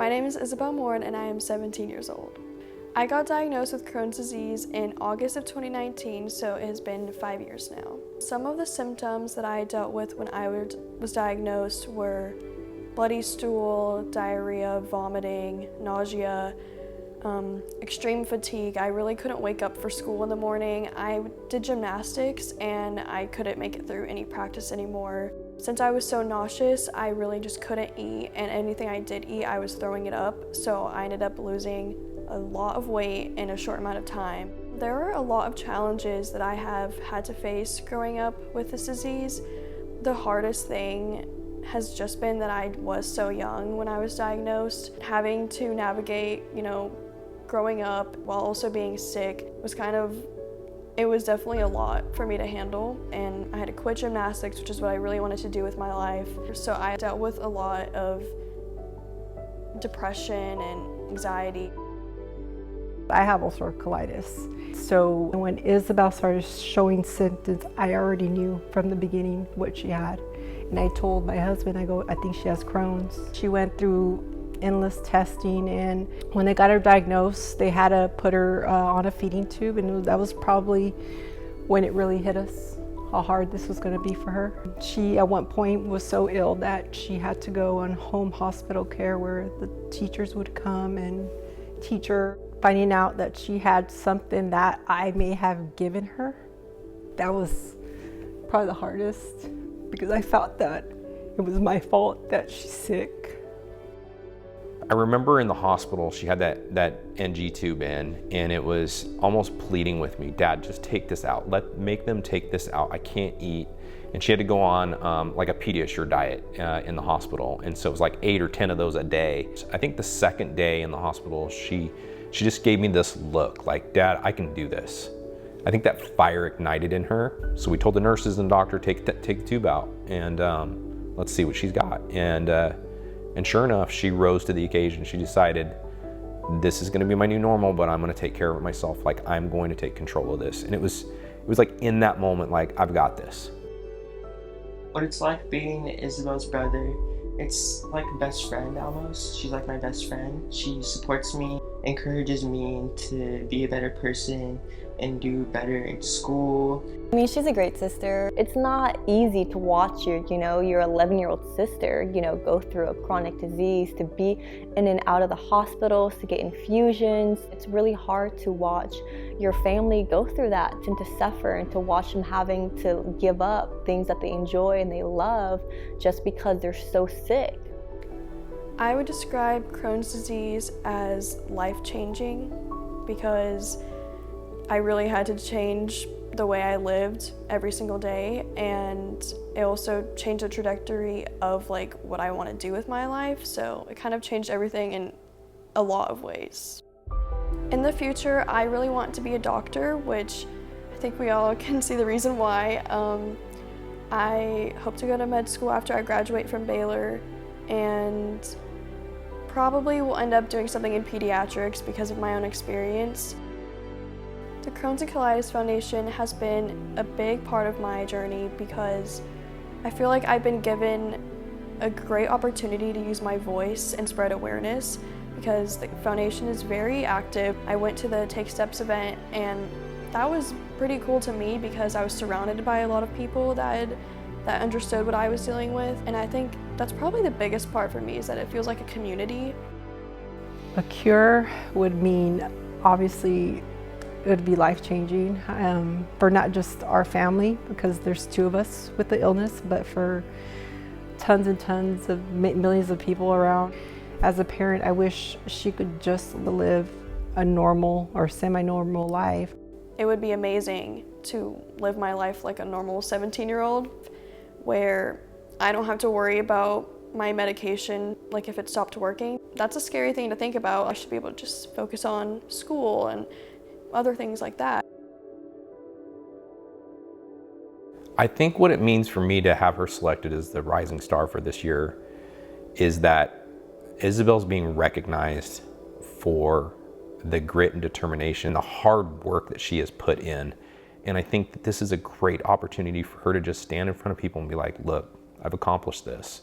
My name is Isabelle Morin and I am 17 years old. I got diagnosed with Crohn's disease in August of 2019, so it has been 5 years now. Some of the symptoms that I dealt with when I was diagnosed were bloody stool, diarrhea, vomiting, nausea, extreme fatigue. I really couldn't wake up for school in the morning. I did gymnastics and I couldn't make it through any practice anymore. Since I was so nauseous, I really just couldn't eat, and anything I did eat, I was throwing it up, so I ended up losing a lot of weight in a short amount of time. There are a lot of challenges that I have had to face growing up with this disease. The hardest thing has just been that I was so young when I was diagnosed. Having to navigate, growing up while also being sick it was definitely a lot for me to handle, and I had to quit gymnastics, which is what I really wanted to do with my life. So I dealt with a lot of depression and anxiety. I have ulcerative colitis. So when Isabelle started showing symptoms, I already knew from the beginning what she had. And I told my husband, I think she has Crohn's. She went through endless testing, and when they got her diagnosed, they had to put her on a feeding tube, and that was probably when it really hit us, how hard this was going to be for her. She at one point was so ill that she had to go on home hospital care where the teachers would come and teach her. Finding out that she had something that I may have given her, that was probably the hardest, because I felt that it was my fault that she's sick. I remember in the hospital, she had that NG tube in, and it was almost pleading with me, "Dad, just take this out. Make them take this out. I can't eat." And she had to go on like a Pediatric diet in the hospital. And so it was like 8 or 10 of those a day. I think the second day in the hospital, she just gave me this look like, "Dad, I can do this." I think that fire ignited in her. So we told the nurses and doctor, take the tube out and let's see what she's got. And sure enough, she rose to the occasion. She decided, this is gonna be my new normal, but I'm gonna take care of it myself. Like, I'm going to take control of this. And it was like in that moment, like, I've got this. What it's like being Isabelle's brother, it's like a best friend almost. She's like my best friend. She supports me, encourages me to be a better person and do better in school. I mean, she's a great sister. It's not easy to watch your 11-year-old sister, go through a chronic disease, to be in and out of the hospitals, to get infusions. It's really hard to watch your family go through that and to suffer, and to watch them having to give up things that they enjoy and they love just because they're so sick. I would describe Crohn's disease as life-changing because I really had to change the way I lived every single day, and it also changed the trajectory of what I want to do with my life, so it kind of changed everything in a lot of ways. In the future, I really want to be a doctor, which I think we all can see the reason why. I hope to go to med school after I graduate from Baylor, and probably will end up doing something in pediatrics because of my own experience. The Crohn's and Colitis Foundation has been a big part of my journey because I feel like I've been given a great opportunity to use my voice and spread awareness because the foundation is very active. I went to the Take Steps event, and that was pretty cool to me because I was surrounded by a lot of people that understood what I was dealing with, and I think that's probably the biggest part for me, is that it feels like a community. A cure would mean, obviously, it would be life-changing for not just our family, because there's 2 of us with the illness, but for tons and tons of millions of people around. As a parent, I wish she could just live a normal or semi-normal life. It would be amazing to live my life like a normal 17-year-old, where I don't have to worry about my medication, like if it stopped working. That's a scary thing to think about. I should be able to just focus on school and other things like that. I think what it means for me to have her selected as the rising star for this year is that Isabelle's being recognized for the grit and determination, the hard work that she has put in. And I think that this is a great opportunity for her to just stand in front of people and be like, look, I've accomplished this.